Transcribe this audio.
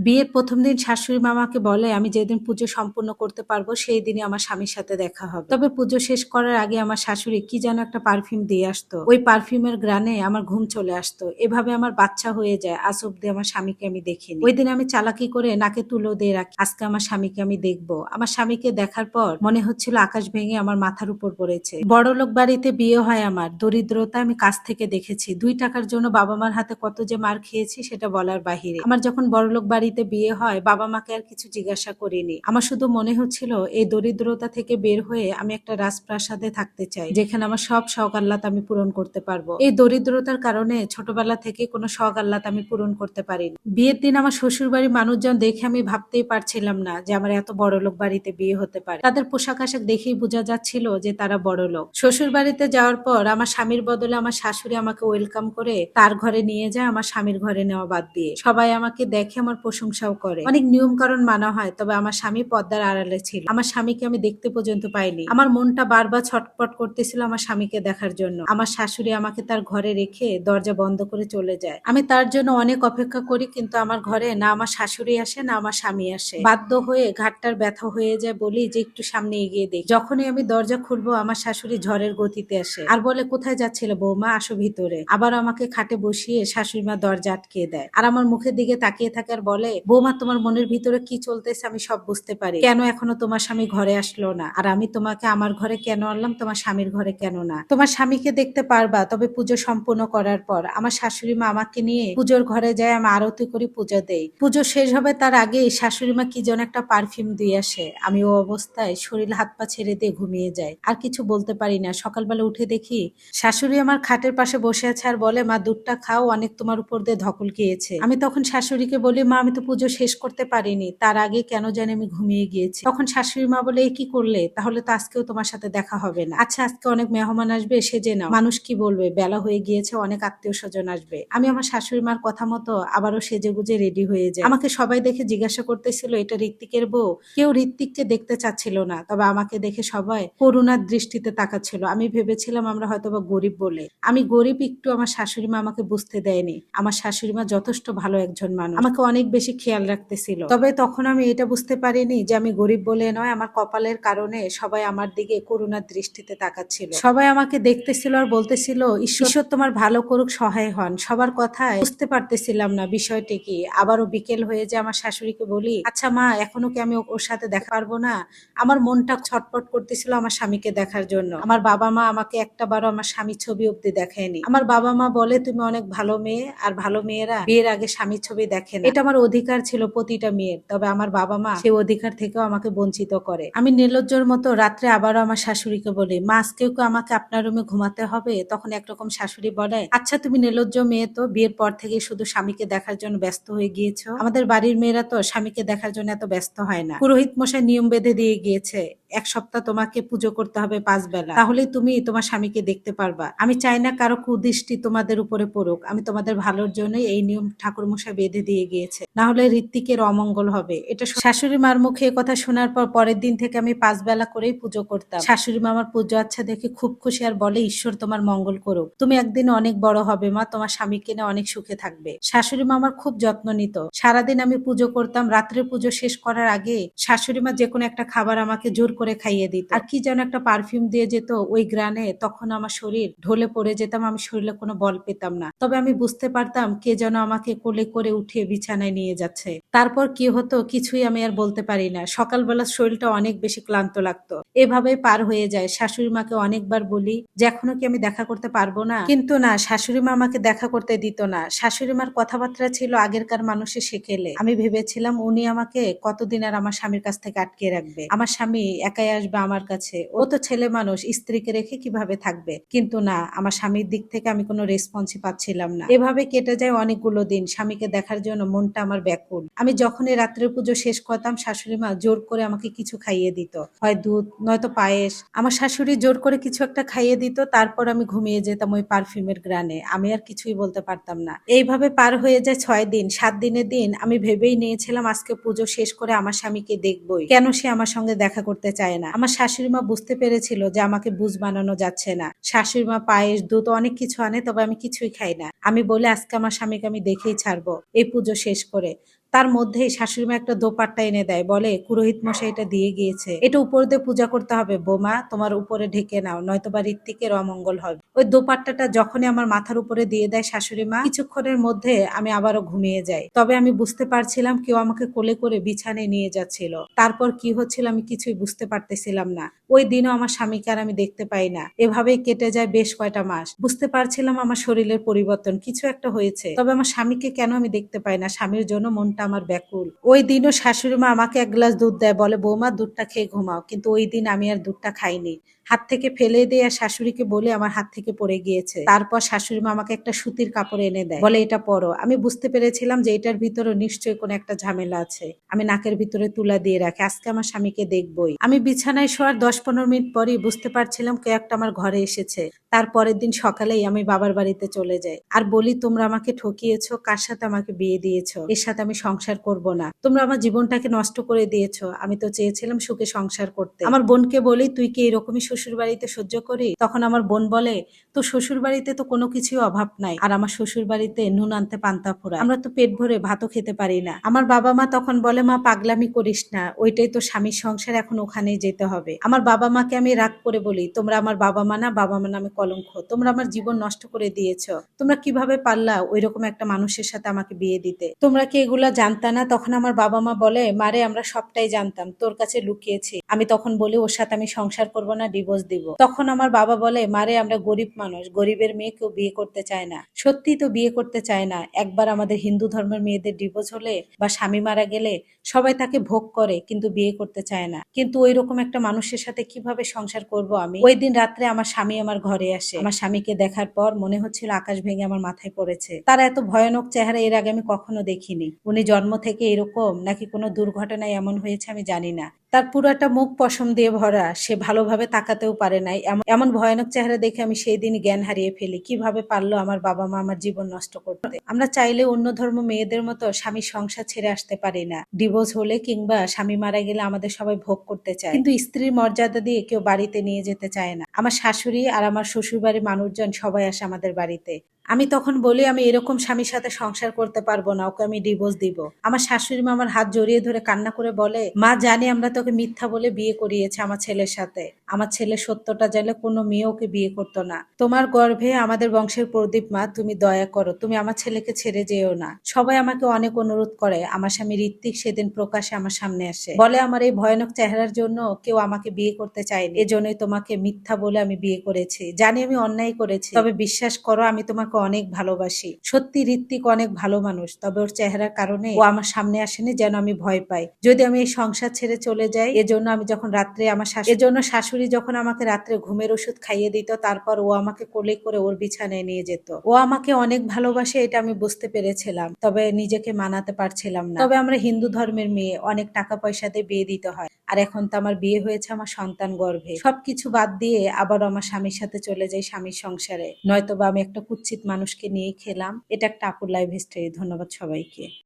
বিয়ের ১ম দিন শাশুড়ি মা আমাকে বলে, আমি যেদিন পুজো সম্পূর্ণ করতে পারবো সেই দিনই আমার স্বামীর সাথে দেখা হবে। তবে পুজো শেষ করার আগে আমার শাশুড়ি কি যেন একটা পারফিউম দিয়ে আসতো। ওই পারফিউমের ঘ্রাণে আমার ঘুম চলে আসতো। এভাবে আমার বাচ্চা হয়ে যায়। আজ অব্দি আমার স্বামীকে আমি দেখিনি। ওই দিন আমি চালাকি করে নাকে তুলো দিয়ে রাখি, আজকে আমার স্বামীকে আমি দেখবো। আমার স্বামীকে দেখার পর মনে হচ্ছিল আকাশ ভেঙে আমার মাথার উপর পড়েছে। বড়লোক বাড়িতে বিয়ে হয় আমার, দরিদ্রতা আমি কাছ থেকে দেখেছি। ২ টাকার জন্য বাবা মার হাতে কত যে মার খেয়েছি সেটা বলার বাহিরে। আমার যখন বড়লোক বাড়িতে বিয়ে হয় বাবা মাকে আর কিছু জিজ্ঞাসা করিনি। আমার শুধু মনে হচ্ছিল এই দরিদ্রতা থেকে বের হয়ে আমি একটা রাজপ্রাসাদে থাকতে চাই, যেখানে আমার সব শখ আহ্লাদ আমি পূরণ করতে পারবো। এই দরিদ্রতার কারণে ছোটবেলা থেকে কোনো শখ আহ্লাদ আমি পূরণ করতে পারিনি। বিয়ের দিন আমার শ্বশুর বাড়ির মানুষজন দেখে আমি ভাবতেই পারছিলাম না যে আমার এত বড়লোক বাড়িতে বিয়ে হতে পারে। তাদের পোশাক আশাক দেখেই বোঝা যাচ্ছিল যে তারা বড়লোক। শ্বশুর বাড়িতে যাওয়ার পর আমার স্বামীর বদলে আমার শাশুড়ি আমাকে ওয়েলকাম করে তার ঘরে নিয়ে যায়, আমার স্বামীর ঘরে নেওয়া বাদ দিয়ে। সবাই আমাকে দেখে আমার প্রশংসাও করে। অনেক নিয়ম কারণ মানা হয়, তবে আমার স্বামী পর্দার আড়ালে ছিল। আমার স্বামীকে আমি দেখতে পর্যন্ত পাইনি। আমার মনটা বারবার ছটপট করতেছিল আমার স্বামীকে দেখার জন্য। আমার শাশুড়ি আমাকে তার ঘরে রেখে দরজা বন্ধ করে চলে যায়। আমি তার জন্য অনেক অপেক্ষা করি, কিন্তু আমার ঘরে না আমার শাশুড়ি আসে না আমার স্বামী আসে। বাধ্য হয়ে ঘাটটার ব্যথা হয়ে যায় বলি যে একটু সামনে এগিয়ে দেখ। যখনই আমি দরজা খুলবো আমার শাশুড়ি ঝড়ের গতিতে আসে আর বলে, কোথায় যাচ্ছিল বৌমা, আসো ভিতরে। আবার আমাকে খাটে বসিয়ে শাশুড়ি মা দরজা আটকে দেয় আর আমার মুখের দিকে তাকিয়ে থাকে আর বলে, বৌমা তোমার মনের ভিতরে কি চলতেছে আমি সব বুঝতে পারি। কেন এখনো তোমার স্বামী ঘরে আসলো না? আর আমি তোমাকে আমার ঘরে কেন আনলাম, তোমার স্বামীর ঘরে কেন না? তোমার স্বামীকে দেখতে পারবা তবে পুজো সম্পূর্ণ করার পর। আমার শাশুড়ি মা আমাকে নিয়ে পুজোর ঘরে যায়, আমি আরতি করি, পুজো দেই। পুজো শেষ হবে তার আগে শাশুড়ি মা কি যেন একটা পারফিউম দিয়ে আসে। আমি ও অবস্থায় শরীর হাত পা ছেড়ে দিয়ে ঘুমিয়ে যাই, আর কিছু বলতে পারি না। সকালবেলা উঠে দেখি শাশুড়ি আমার খাটের পাশে বসে আছে আর বলে, মা দুধটা খাও, অনেক তোমার উপর দিয়ে ধকল গিয়েছে। আমি তখন শাশুড়িকে বলি, মা আমি তো পুজো শেষ করতে পারিনি, তার আগে কেন জানি আমি ঘুমিয়ে গিয়েছি। তখন শাশুড়ি মা বলে, কি করলে? তাহলে তো আজকেও তোমার সাথে দেখা হবে না। আচ্ছা আজকে অনেক মেহমান আসবে, সেজে নাও। মানুষ কি বলবে, বেলা হয়ে গিয়েছে, অনেক আত্মীয় স্বজন আসবে। আমি আমার শাশুড়ি মার কথা মতো আবারও সেজে গুজে রেডি হয়ে যায়। আমাকে সবাই দেখে জিজ্ঞাসা করতেছিল, এটা ঋত্বিকের বউ? কেউ ঋত্বিককে দেখতে চাচ্ছিল না, তবে আমাকে দেখে সবাই করুণার দৃষ্টিতে তাকাচ্ছিল। আমি ভেবেছিলাম আমরা হয়তোবা গরিব বলে। আমি গরিব একটু আমার শাশুড়ি মা আমাকে বুঝতে দেয়নি। আমার শাশুড়ি মা যথেষ্ট ভালো একজন মানুষ, আমাকে অনেক বেশি খেয়াল রাখতেছিল। তবে তখন আমি এটা বুঝতে পারিনি যে আমি গরিব বলে নয়, আমার কপালের কারণে সবাই আমার দিকে করুণার দৃষ্টিতে তাকাচ্ছিল। সবাই আমাকে দেখতেছিল আর বলতেছিল, ঈশ্বর তোমার ভালো করুক, সহায় হন। সবার কথায় বুঝতে পারতেছিলাম না বিষয়টি কি। আবারও বিকেল হয়ে যায়, আমার শাশুড়িকে বলি, আচ্ছা মা এখনো কি আমি ওর সাথে দেখা পারবো না? আমার মনটা ছটপট করতেছিল আমার স্বামীকে দেখার জন্য। আমার বাবা মা আমাকে একটা বারও আমার স্বামীর ছবি অব্দি দেখায়নি। আমার বাবা মা বলে, তুমি অনেক ভালো মেয়ে, আর ভালো মেয়েরা বিয়ের আগে স্বামীর ছবি দেখে না। এটা আমার অধিকার ছিল প্রতিটা মেয়ের, তবে আমার বাবা মা সেই অধিকার থেকেও আমাকে বঞ্চিত করে। আমি নির্লজ্জর মতো রাত্রে আবারও আমার শাশুড়িকে বলি, মা আজকেও কি আমাকে আপনার রুমে ঘুমাতে হবে? তখন একরকম শাশুড়ি বলে, আচ্ছা তুমি নির্লজ্জ মেয়ে, তো বিয়ের পর থেকে শুধু স্বামীকে দেখার জন্য ব্যস্ত হয়ে গিয়েছো। আমাদের বাড়ির মেয়েরা তো স্বামীকে দেখার জন্য এত ব্যস্ত হয় না। পুরোহিত মশাই নিয়ম বেঁধে দিয়ে গিয়েছে, ১ সপ্তাহ তোমাকে পুজো করতে হবে ৫ বেলা, তাহলেই তুমি তোমার স্বামীকে দেখতে পারবা। আমি চাই না কারো কুদৃষ্টি তোমাদের উপরে পড়ুক। আমি তোমাদের ভালোর জন্যই এই নিয়ম ঠাকুর মশাই বেঁধে দিয়ে গিয়েছে, না হলে ঋত্বিকের অমঙ্গল হবে। এটা শাশুড়ি মার মুখে কথা শোনার পর পরের দিন থেকে আমি ৫ বেলা করেই পুজো করতাম। শাশুড়ি মা আমার পুজো আচ্ছা দেখে খুব খুশি আর বলে, ঈশ্বর তোমার মঙ্গল করুক, তুমি একদিন অনেক বড় হবে মা, তোমার স্বামীকে নিয়ে অনেক সুখে থাকবে। শাশুড়ি মা আমার খুব যত্ন নিত। সারাদিন আমি পুজো করতাম, রাত্রে পুজো শেষ করার আগে শাশুড়ি মা যে কোনো একটা খাবার আমাকে জোর করে খাইয়ে দিত, আর কি যেন একটা পারফিউম দিয়ে যেত ওই গ্রানে। তখন আমার শরীর ঢলে পড়ে যেতাম, আমি শরীরে কোনো বল পেতাম না। তবে আমি বুঝতে পারতাম কে যেন আমাকে কোলে করে উঠিয়ে বিছানায় নিয়ে যাচ্ছে। তারপর কি হতো কিছুই আমি আর বলতে পারি না। সকালবেলা শরীরটা অনেক বেশি ক্লান্ত লাগতো। এভাবে পার হয়ে যায়। শাশুড়ি মাকে অনেকবার বলি যে এখনো কি আমি দেখা করতে পারবো না, কিন্তু না, শাশুড়ি মা আমাকে দেখা করতে দিত না। শাশুড়ি মার কথাবার্তা ছিল আগেরকার মানুষের শেখেলে। আমি ভেবেছিলাম উনি আমাকে কতদিন আর আমার স্বামীর কাছ থেকে আটকে রাখবে। আমার স্বামী একাই আসবে আমার কাছে, ও তো ছেলে মানুষ, স্ত্রীকে রেখে কিভাবে থাকবে। কিন্তু না, আমার স্বামীর দিক থেকে আমি কোনো রেসপন্সই পাচ্ছিলাম না। এভাবে কেটে যায় অনেকগুলো দিন। স্বামীকে দেখার জন্য মনটা আমার ব্যাকুল। আমি যখনই রাত্রের পুজো শেষ করতাম শাশুড়ি মা জোর করে আমাকে কিছু খাইয়ে দিত, হয় দুধ নয়তো পায়েস। আমার শাশুড়ি জোর করে কিছু একটা খাইয়ে দিত, তারপর আমি ঘুমিয়ে যেতাম ওই পারফিউমের গ্রানে। আমি আর কিছুই বলতে পারতাম না। এইভাবে পার হয়ে যায় ৬ দিন। ৭ দিনের দিন আমি ভেবেই নিয়েছিলাম আজকে পুজো শেষ করে আমার স্বামীকে দেখবই, কেন সে আমার সঙ্গে দেখা করতে চায় না। আমার শাশুড়ি মা বুঝতে পেরেছিল যে আমাকে বুঝ বানানো যাচ্ছে না। শাশুড়ি মা পায়েস দুধ অনেক কিছু আনে, তবে আমি কিছুই খাই না। আমি বলে আজকে আমার স্বামীকে আমি দেখেই ছাড়বো এই পুজো শেষ করে। তার মধ্যেই শাশুড়ি মা একটা দোপাট্টা এনে দেয়, বলে পুরোহিত মশাই এটা দিয়ে গিয়েছে, এটা উপর দিয়ে পূজা করতে হবে বৌমা, তোমার উপরে ঢেকে নাও, নয়তোবা ঋত্বিকের অমঙ্গল হবে। ওই দোপাট্টাটা যখনই আমার মাথার উপরে দিয়ে দেয় শাশুড়ি মা, কিছুক্ষণের মধ্যে আমি আবারও ঘুমিয়ে যাই। তবে আমি বুঝতে পারছিলাম কেউ আমাকে কোলে করে বিছানায় নিয়ে যাচ্ছিল। তারপর কি হচ্ছিল আমি কিছুই বুঝতে পারতেছিলাম না। ওই দিনও আমার স্বামীকে আর আমি দেখতে পাই না। এভাবেই কেটে যায় বেশ কয়টা মাস। বুঝতে পারছিলাম আমার শরীরের পরিবর্তন, কিছু একটা হয়েছে। তবে আমার স্বামীকে কেন আমি দেখতে পাই না, স্বামীর জন্য মনটা আমার ব্যাকুল। ওই দিনও শাশুড়ি মা আমাকে এক গ্লাস দুধ দেয়, বলে বৌমা দুধটা খেয়ে ঘুমাও। কিন্তু ওই দিন আমি আর দুধটা খাইনি, হাত থেকে ফেলে দিয়ে আর শাশুড়িকে বলে আমার হাত থেকে পড়ে গিয়েছে। তারপর শাশুড়ি মা আমাকে একটা সুতির কাপড় এনে দেয়, বলে এটা পরো। আমি বুঝতে পেরেছিলাম যে এটার ভিতরে নিশ্চয়ই কোনো একটা ঝামেলা আছে। আমি নাকের ভিতরে তুলা দিয়ে রাখি, আজকে আমার স্বামীকে দেখবই। আমি বিছানায় শোয়ার 10-15 মিনিট পরই বুঝতে পারছিলাম কেউ একটা আমার ঘরে এসেছে। তারপরের দিন সকালেই আমি বাবার বাড়িতে চলে যাই আর বলি, তোমরা আমাকে ঠকিয়েছো, কার সাথে আমাকে বিয়ে দিয়েছো, এর সাথে আমি সংসার করব না। তোমরা আমার জীবনটাকে নষ্ট করে দিয়েছো, আমি তো চেয়েছিলাম সুখে সংসার করতে। আমার বোনকে বলি, তুই কি এরকমই শ্বশুর বাড়িতে সহ্য করি? তখন আমার বোন বলে, তো শ্বশুর বাড়িতে তো কোনো কিছুই অভাব নাই, আর আমার শ্বশুর বাড়িতে নুন আনতে পান্তা ফোড়ায়, আমরা তো পেট ভরে ভাতও খেতে পারি না। আমার বাবা মা তখন বলে, মা পাগলামি করিস না, ওইটাই তো স্বামীর সংসার, এখন ওখানেই যেতে হবে। আমার বাবা মাকে আমি রাগ করে বলি, তোমরা আমার বাবা মা না, বাবা মা নামে কলঙ্ক, তোমরা আমার জীবন নষ্ট করে দিয়েছো, তোমরা কিভাবে পারলা ওই রকম একটা মানুষের সাথে আমাকে বিয়ে দিতে, তোমরা কি এগুলা জানতা না? তখন আমার বাবা মা বলে, মারে আমরা সবটাই জানতাম, তোর কাছে লুকিয়েছি। আমি তখন বলি, ওর সাথে আমি সংসার করব না, ডিভোর্স দিব। তখন আমার বাবা বলে, মারে আমরা গরিব মানুষ, গরিবের মেয়ে কেউ বিয়ে করতে চায় না। সত্যি তো বিয়ে করতে চায় না। একবার আমাদের হিন্দু ধর্মের মেয়েদের ডিভোর্স হলে বা স্বামী মারা গেলে সবাই তাকে ভোগ করে, কিন্তু বিয়ে করতে চায় না। কিন্তু ওই রকম একটা মানুষের সাথে কিভাবে সংসার করব আমি? ওই দিন রাত্রে আমার স্বামী আমার ঘরে আসে। আমার স্বামীকে দেখার পর মনে হচ্ছিল আকাশ ভেঙে আমার মাথায় পড়েছে। তার এত ভয়ানক চেহারা এর আগে আমি কখনো দেখিনি। উনি জন্ম থেকে এরকম নাকি কোনো দুর্ঘটনায় এমন হয়েছে আমি জানি না। তার পুরাটা মুখ পশম দিয়ে ভরা, সে ভালোভাবে তাকাতেও পারে নাই। এমন ভয়ানক চেহারা দেখে আমি সেই দিন জ্ঞান হারিয়ে ফেলি। কিভাবে পারলো আমার বাবা মা আমার জীবন নষ্ট করতে? আমরা চাইলে অন্য ধর্ম মেয়েদের মতো স্বামী সংসার ছেড়ে আসতে পারি না। ডিভোর্স হলে কিংবা স্বামী মারা গেলে আমাদের সবাই ভোগ করতে চায়, কিন্তু স্ত্রীর মর্যাদা দিয়ে কেউ বাড়িতে নিয়ে যেতে চায় না। আমার শাশুড়ি আর আমার শ্বশুর বাড়ির মানুষজন সবাই আসে আমাদের বাড়িতে। আমি তখন বলি, আমি এরকম স্বামীর সাথে সংসার করতে পারবো না, ওকে আমি ডিভোর্স দিব। আমার শাশুড়ি মা আমার হাত জড়িয়ে ধরে কান্না করে বলে, মা জানি আমরা তোকে মিথ্যা বলে বিয়ে করিয়েছে আমার ছেলের সাথে। আমার ছেলে সত্যটা জানলে কোনো মেয়ে ওকে বিয়ে করতো না। তোমার গর্ভে আমাদের বংশের প্রদীপ, মা তুমি দয়া করো, তুমি আমার ছেলেকে ছেড়ে যেও না। সবাই আমাকে অনেক অনুরোধ করে। আমার স্বামী ঋত্বিক সেদিন প্রকাশ্যে আমার সামনে আসে, বলে আমার এই ভয়ানক চেহারার জন্য কেউ আমাকে বিয়ে করতে চায়নি, এজন্যই তোমাকে মিথ্যা বলে আমি বিয়ে করেছি। জানি আমি অন্যায় করেছি, তবে বিশ্বাস করো আমি তোমাকে অনেক ভালোবাসি। সত্যি ঋত্বিক অনেক ভালো মানুষ, তবে ওর চেহারার কারণে ও আমার সামনে আসেনি যেন আমি ভয় পাই। যদি আমি এই সংসার ছেড়ে চলে যাই, এজন্য আমি যখন রাত্রে এজন্য শাশুড়ি যখন আমাকে রাত্রে ঘুমের ওষুধ খাইয়ে দিত, তারপর ও আমাকে কোলে করে ওর বিছানায় নিয়ে যেত। ও আমাকে অনেক ভালোবাসে, এটা আমি বুঝতে পেরেছিলাম, তবে নিজেকে মানাতে পারছিলাম না। তবে আমরা হিন্দু ধর্মের মেয়ে, অনেক টাকা পয়সা দিয়ে বিয়ে দিতে হয়। আর এখন তো আমার বিয়ে হয়েছে আমার সন্তান গর্ভে। সবকিছু বাদ দিয়ে আবার আমার স্বামীর সাথে চলে যাই স্বামীর সংসারে, নয়তো বা আমি একটা কুৎসিত মানুষকে নিয়ে খেলাম। এটা একটা আপুর লাইফ হিস্ট্রি। ধন্যবাদ সবাইকে।